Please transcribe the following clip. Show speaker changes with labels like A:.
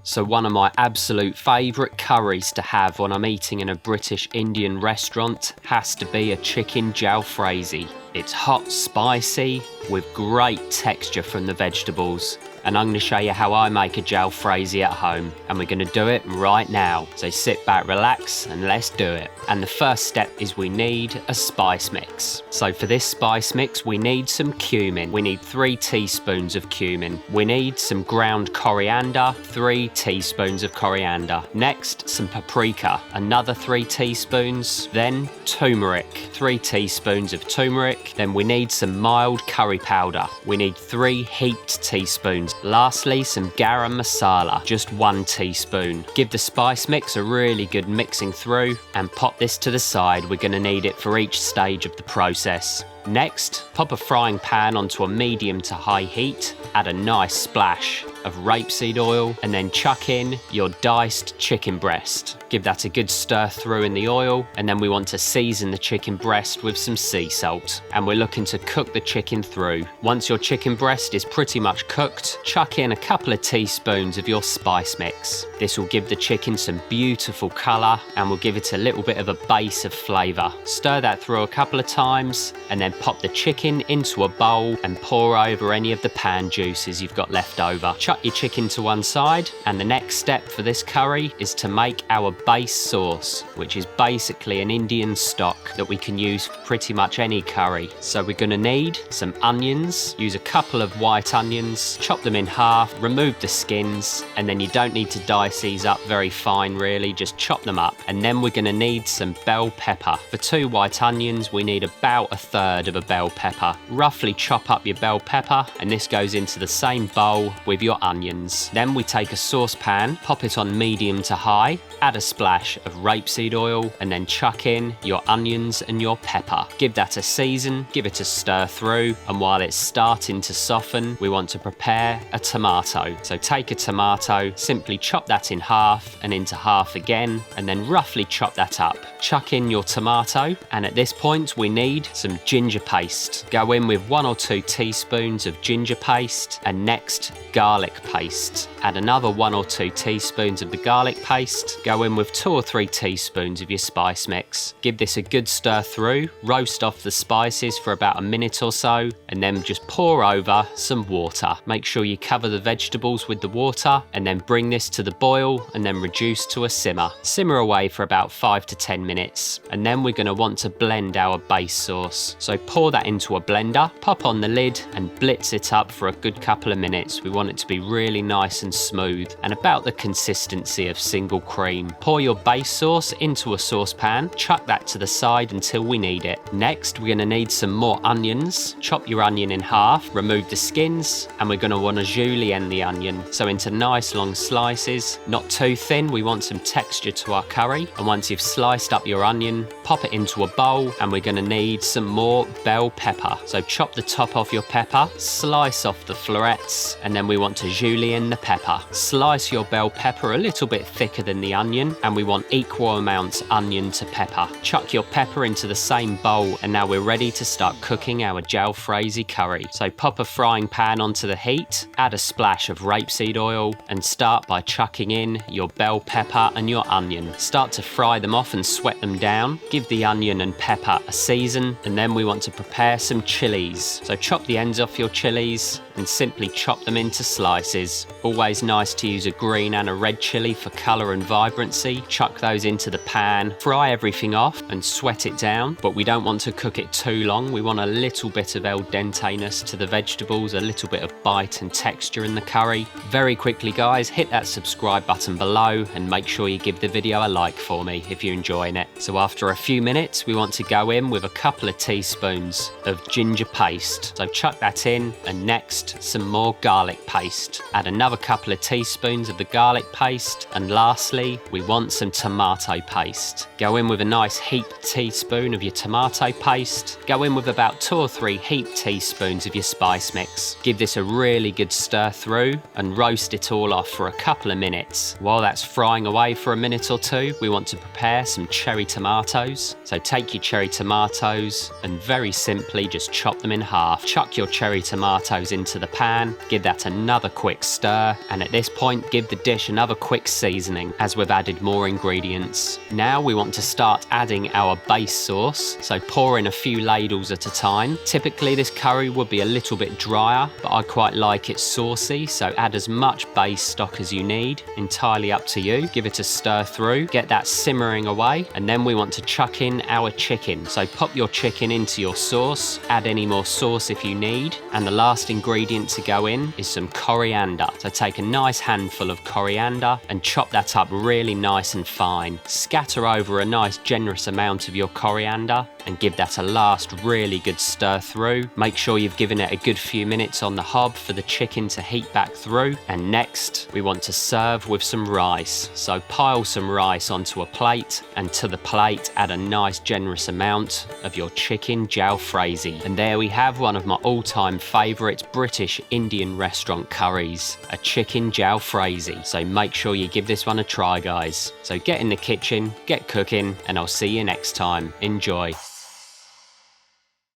A: So one of my absolute favourite curries to have when I'm eating in a British Indian restaurant has to be a chicken jalfrezi. It's hot, spicy, with great texture from the vegetables. And I'm going to show you how I make a jalfrezi at home. And we're going to do it right now. So sit back, relax, and let's do it. And the first step is we need a spice mix. So for this spice mix, we need some cumin. We need 3 teaspoons of cumin. We need some ground coriander, 3 teaspoons of coriander. Next, some paprika, another 3 teaspoons. Then turmeric, 3 teaspoons of turmeric. Then we need some mild curry powder. We need 3 heaped teaspoons. Lastly, some garam masala, just 1 teaspoon. Give the spice mix a really good mixing through and pop this to the side. We're going to need it for each stage of the process. Next, pop a frying pan onto a medium to high heat, add a nice splash of rapeseed oil, and then chuck in your diced chicken breast. Give that a good stir through in the oil, and then we want to season the chicken breast with some sea salt. And we're looking to cook the chicken through. Once your chicken breast is pretty much cooked, chuck in a couple of teaspoons of your spice mix. This will give the chicken some beautiful colour and will give it a little bit of a base of flavour. Stir that through a couple of times, and then pop the chicken into a bowl and pour over any of the pan juices you've got left over. Chuck your chicken to one side, and the next step for this curry is to make our base sauce, which is basically an Indian stock that we can use for pretty much any curry. So we're going to need some onions. Use a couple of white onions, chop them in half, remove the skins, and then you don't need to dice these up very fine really, just chop them up. And then we're going to need some bell pepper. For 2 white onions, we need about 1/3 of a bell pepper. Roughly chop up your bell pepper, and this goes into the same bowl with your onions. Then we take a saucepan, pop it on medium to high, add a splash of rapeseed oil, and then chuck in your onions and your pepper. Give that a season, give it a stir through, and while it's starting to soften, we want to prepare a tomato. So take a tomato, simply chop that in half and into half again, and then roughly chop that up. Chuck in your tomato, and at this point we need some ginger paste. Go in with 1 or 2 teaspoons of ginger paste, and next garlic paste. Add another 1 or 2 teaspoons of the garlic paste. Go in with 2 or 3 teaspoons of your spice mix. Give this a good stir through, roast off the spices for about a minute or so, and then just pour over some water. Make sure you cover the vegetables with the water, and then bring this to the boil and then reduce to a simmer. Simmer away for about 5 to 10 minutes, and then we're going to want to blend our base sauce. So pour that into a blender, pop on the lid and blitz it up for a good couple of minutes. We want it to be really nice and smooth and about the consistency of single cream. Pour your base sauce into a saucepan, chuck that to the side until we need it. Next, we're going to need some more onions. Chop your onion in half, remove the skins, and we're going to want to julienne the onion. So into nice long slices, not too thin, we want some texture to our curry. And once you've sliced up your onion, pop it into a bowl, and we're going to need some more bell pepper. So chop the top off your pepper, slice off the florets, and then we want to julienne the pepper. Slice your bell pepper a little bit thicker than the onion, and we want equal amounts onion to pepper. Chuck your pepper into the same bowl, and now we're ready to start cooking our jalfrezi curry. So pop a frying pan onto the heat, add a splash of rapeseed oil, and start by chucking in your bell pepper and your onion. Start to fry them off and sweat them down. Give the onion and pepper a season, and then we want to prepare some chilies. So chop the ends off your chilies and simply chop them into slices. Always nice to use a green and a red chili for colour and vibrancy. Chuck those into the pan, fry everything off and sweat it down, but we don't want to cook it too long. We want a little bit of al dente-ness to the vegetables, a little bit of bite and texture in the curry. Very quickly guys, hit that subscribe button below and make sure you give the video a like for me if you're enjoying it. So after a few minutes, we want to go in with a couple of teaspoons of ginger paste. So chuck that in, and next some more garlic paste. Add another couple of teaspoons of the garlic paste, and lastly we want some tomato paste. Go in with a nice heaped teaspoon of your tomato paste. Go in with about 2 or 3 heaped teaspoons of your spice mix. Give this a really good stir through and roast it all off for a couple of minutes. While that's frying away for a minute or two, we want to prepare some cherry tomatoes. So take your cherry tomatoes and very simply just chop them in half. Chuck your cherry tomatoes into into the pan, give that another quick stir, and at this point give the dish another quick seasoning as we've added more ingredients. Now we want to start adding our base sauce, so pour in a few ladles at a time. Typically this curry would be a little bit drier, but I quite like it saucy, so add as much base stock as you need, entirely up to you. Give it a stir through, get that simmering away, and then we want to chuck in our chicken. So pop your chicken into your sauce, add any more sauce if you need, and the last ingredient to go in is some coriander. So take a nice handful of coriander and chop that up really nice and fine. Scatter over a nice generous amount of your coriander and give that a last really good stir through. Make sure you've given it a good few minutes on the hob for the chicken to heat back through. And next we want to serve with some rice. So pile some rice onto a plate, and to the plate add a nice generous amount of your chicken jalfrezi. And there we have one of my all-time favourite British Indian restaurant curries, a chicken jalfrezi. So make sure you give this one a try, guys. So get in the kitchen, get cooking, and I'll see you next time. Enjoy.